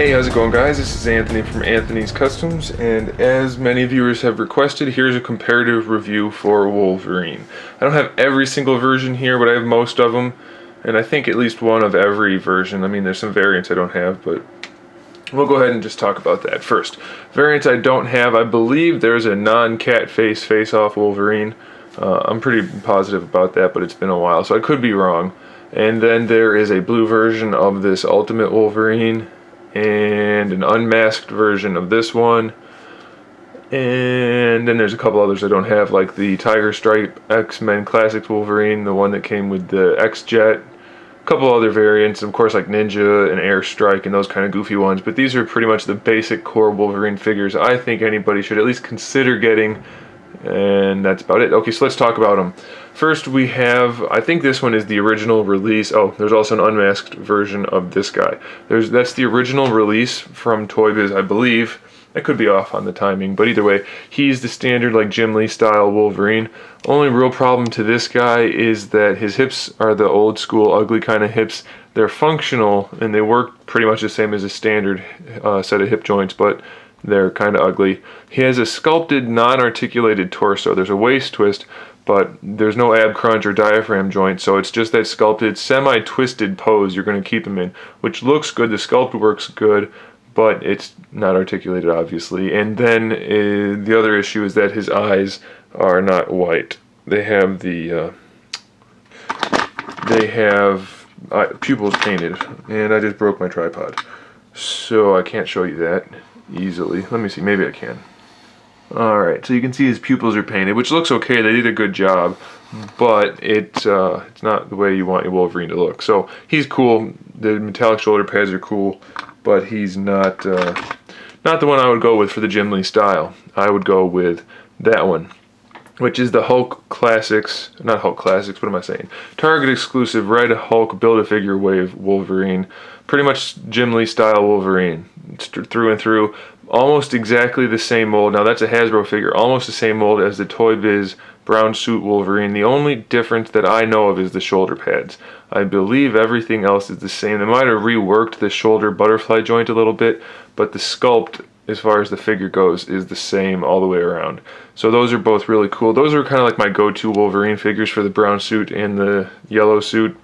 Hey, how's it going, guys? This is Anthony from Anthony's Customs, and as many viewers have requested, here's a comparative review for Wolverine. I don't have every single version here, but I have most of them, and I think at least one of every version. I mean, there's some variants I don't have, but we'll go ahead and just talk about that first. Variants I don't have, I believe there's a non-cat face-off Wolverine. I'm pretty positive about that, but it's been a while, so I could be wrong. And then there is a blue version of this Ultimate Wolverine, and an unmasked version of this one, and then there's a couple others I don't have, like the Tiger Stripe X-Men Classics Wolverine, the one that came with the X-Jet, a couple other variants, of course, like Ninja and Air Strike and those kind of goofy ones, but these are pretty much the basic core Wolverine figures I think anybody should at least consider getting, and that's about it. Okay, so let's talk about them. First we have, I think this one is the original release. Oh, there's also an unmasked version of this guy. That's the original release from Toy Biz, I believe. I could be off on the timing, but either way, he's the standard, like, Jim Lee style Wolverine. Only real problem to this guy is that his hips are the old school ugly kind of hips. They're functional and they work pretty much the same as a standard set of hip joints, but they're kind of ugly. He has a sculpted, non-articulated torso. There's a waist twist, but there's no ab crunch or diaphragm joint, so it's just that sculpted, semi-twisted pose you're going to keep him in, which looks good. The sculpt works good, but it's not articulated, obviously. And then the other issue is that his eyes are not white. They have pupils painted, and I just broke my tripod, so I can't show you that easily. Let me see, maybe I can. Alright, so you can see his pupils are painted, which looks okay. They did a good job, but it's not the way you want your Wolverine to look. So he's cool. The metallic shoulder pads are cool, but he's not the one I would go with for the Jim Lee style. I would go with that one, which is the Hulk Classics, not Hulk Classics, what am I saying? Target exclusive Red Hulk Build-A-Figure Wave Wolverine. Pretty much Jim Lee style Wolverine, through and through. Almost exactly the same mold. Now that's a Hasbro figure, almost the same mold as the Toy Biz brown suit Wolverine. The only difference that I know of is the shoulder pads. I believe everything else is the same. They might have reworked the shoulder butterfly joint a little bit, but the sculpt, as far as the figure goes, is the same all the way around. So those are both really cool. Those are kind of like my go-to Wolverine figures for the brown suit and the yellow suit.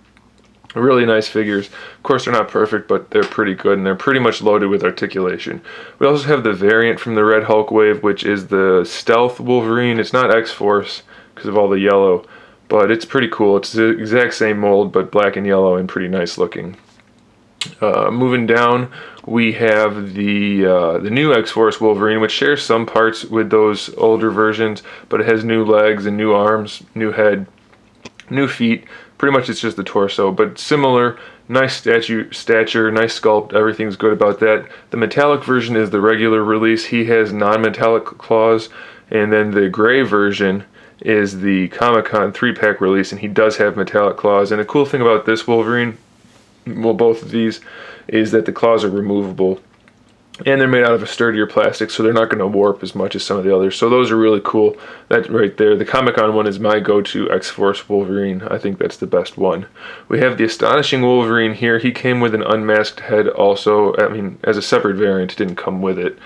Really nice figures. Of course, they're not perfect, but they're pretty good, and they're pretty much loaded with articulation. We also have the variant from the Red Hulk wave, which is the Stealth Wolverine. It's not X-Force because of all the yellow, but it's pretty cool. It's the exact same mold, but black and yellow, and pretty nice looking. Moving down, we have the new X-Force Wolverine, which shares some parts with those older versions, but it has new legs and new arms, new head, new feet. Pretty much it's just the torso, but similar, nice stature, nice sculpt, everything's good about that. The metallic version is the regular release. He has non-metallic claws, and then the gray version is the Comic-Con 3-pack release, and he does have metallic claws. And the cool thing about this Wolverine, well, both of these, is that the claws are removable. And they're made out of a sturdier plastic, so they're not going to warp as much as some of the others. So those are really cool. That right there, the Comic-Con one is my go-to X-Force Wolverine. I think that's the best one. We have the Astonishing Wolverine here. He came with an unmasked head also. I mean, as a separate variant, it didn't come with it.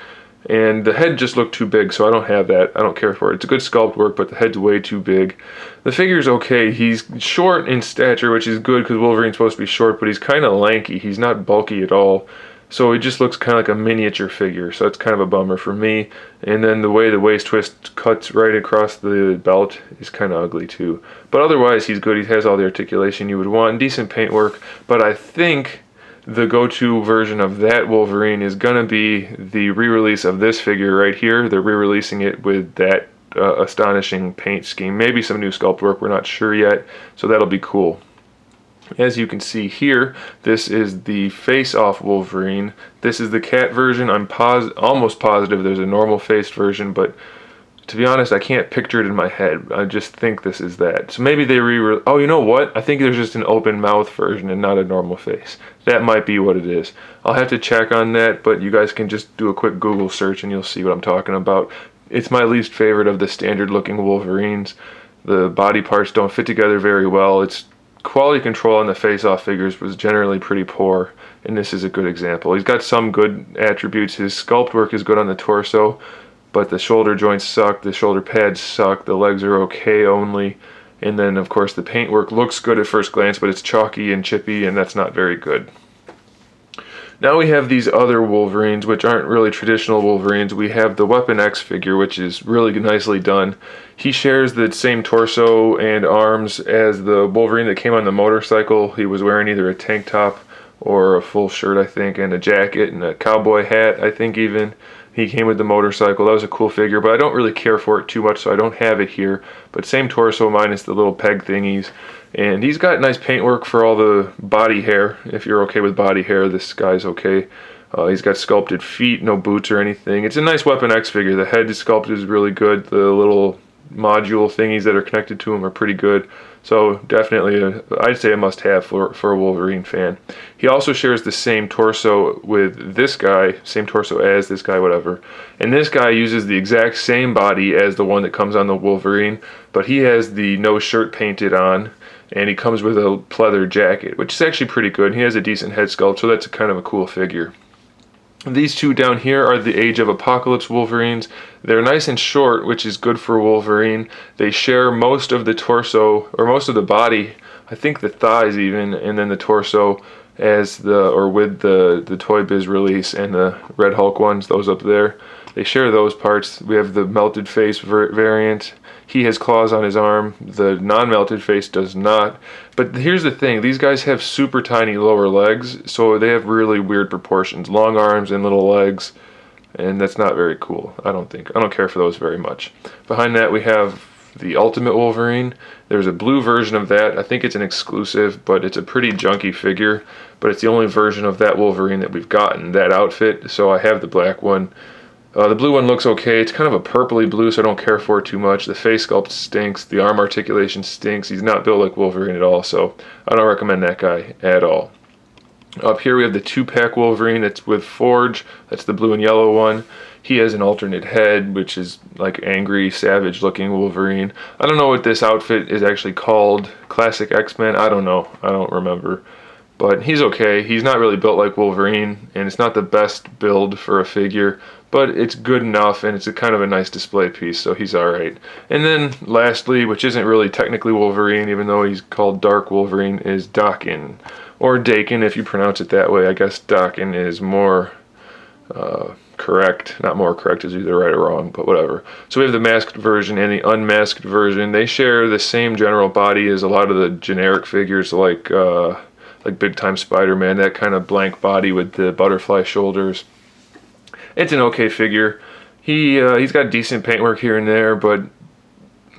And the head just looked too big, so I don't have that. I don't care for it. It's a good sculpt work, but the head's way too big. The figure's okay. He's short in stature, which is good because Wolverine's supposed to be short, but he's kind of lanky. He's not bulky at all. So it just looks kind of like a miniature figure, so it's kind of a bummer for me. And then the way the waist twist cuts right across the belt is kind of ugly too. But otherwise, he's good. He has all the articulation you would want, decent paint work. But I think the go-to version of that Wolverine is going to be the re-release of this figure right here. They're re-releasing it with that astonishing paint scheme. Maybe some new sculpt work, we're not sure yet, so that'll be cool. As you can see here, this is the face-off Wolverine. This is the cat version. I'm almost positive there's a normal-faced version, but to be honest, I can't picture it in my head. I just think this is that. So maybe they oh, you know what? I think there's just an open-mouth version and not a normal face. That might be what it is. I'll have to check on that, but you guys can just do a quick Google search and you'll see what I'm talking about. It's my least favorite of the standard-looking Wolverines. The body parts don't fit together very well. It's quality control on the face-off figures was generally pretty poor, and this is a good example. He's got some good attributes. His sculpt work is good on the torso, but the shoulder joints suck, the shoulder pads suck, the legs are okay only, and then of course the paintwork looks good at first glance, but it's chalky and chippy, and that's not very good. Now we have these other Wolverines, which aren't really traditional Wolverines. We have the Weapon X figure, which is really nicely done. He shares the same torso and arms as the Wolverine that came on the motorcycle. He was wearing either a tank top or a full shirt, I think, and a jacket and a cowboy hat, I think even. He came with the motorcycle. That was a cool figure, but I don't really care for it too much, so I don't have it here. But same torso minus the little peg thingies. And he's got nice paintwork for all the body hair. If you're okay with body hair, this guy's okay. He's got sculpted feet, no boots or anything. It's a nice Weapon X figure. The head sculpt is really good. The little module thingies that are connected to him are pretty good. So definitely, I'd say a must-have for a Wolverine fan. He also shares the same torso with this guy, same torso as this guy, whatever. And this guy uses the exact same body as the one that comes on the Wolverine, but he has the no shirt painted on, and he comes with a pleather jacket, which is actually pretty good. He has a decent head sculpt, so that's kind of a cool figure. These two down here are the Age of Apocalypse Wolverines. They're nice and short, which is good for Wolverine. They share most of the torso, or most of the body, I think the thighs even, and then the torso with the Toy Biz release and the Red Hulk ones, those up there. They share those parts. We have the melted face variant. He has claws on his arm. The non-melted face does not. But here's the thing. These guys have super tiny lower legs, so they have really weird proportions. Long arms and little legs, and that's not very cool, I don't think. I don't care for those very much. Behind that we have the Ultimate Wolverine. There's a blue version of that. I think it's an exclusive, but it's a pretty junky figure. But it's the only version of that Wolverine that we've gotten, that outfit, so I have the black one. The blue one looks okay. It's kind of a purpley blue, so I don't care for it too much. The face sculpt stinks. The arm articulation stinks. He's not built like Wolverine at all, so I don't recommend that guy at all. Up here we have the 2-pack Wolverine. That's with Forge. That's the blue and yellow one. He has an alternate head, which is like angry, savage-looking Wolverine. I don't know what this outfit is actually called. Classic X-Men? I don't know. I don't remember. But he's okay. He's not really built like Wolverine, and it's not the best build for a figure, but it's good enough, and it's a kind of a nice display piece, so he's alright. And then, lastly, which isn't really technically Wolverine, even though he's called Dark Wolverine, is Daken. Or Daken, if you pronounce it that way. I guess Daken is more correct. Not more correct, is either right or wrong, but whatever. So we have the masked version and the unmasked version. They share the same general body as a lot of the generic figures, like Big Time Spider-Man, that kind of blank body with the butterfly shoulders. It's an okay figure. He's got decent paintwork here and there, but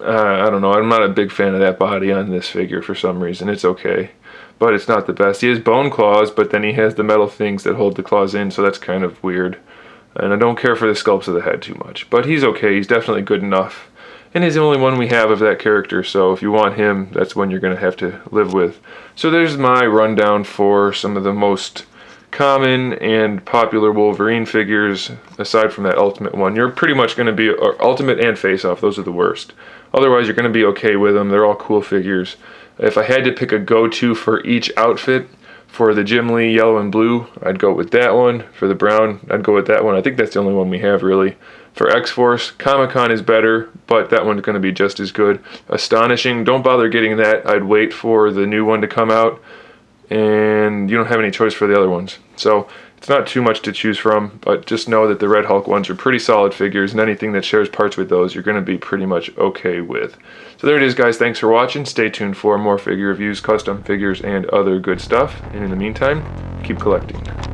I don't know. I'm not a big fan of that body on this figure for some reason. It's okay, but it's not the best. He has bone claws, but then he has the metal things that hold the claws in, so that's kind of weird. And I don't care for the sculpts of the head too much, but he's okay. He's definitely good enough. And he's the only one we have of that character, so if you want him, that's one you're going to have to live with. So there's my rundown for some of the most common and popular Wolverine figures, aside from that Ultimate one. You're pretty much going to be, or Ultimate and Face Off, those are the worst. Otherwise, you're going to be okay with them. They're all cool figures. If I had to pick a go-to for each outfit, for the Jim Lee yellow and blue, I'd go with that one. For the brown, I'd go with that one. I think that's the only one we have, really. For X-Force, Comic-Con is better, but that one's going to be just as good. Astonishing, don't bother getting that. I'd wait for the new one to come out, and you don't have any choice for the other ones. So it's not too much to choose from, but just know that the Red Hulk ones are pretty solid figures, and anything that shares parts with those, you're going to be pretty much okay with. So there it is, guys. Thanks for watching. Stay tuned for more figure reviews, custom figures, and other good stuff. And in the meantime, keep collecting.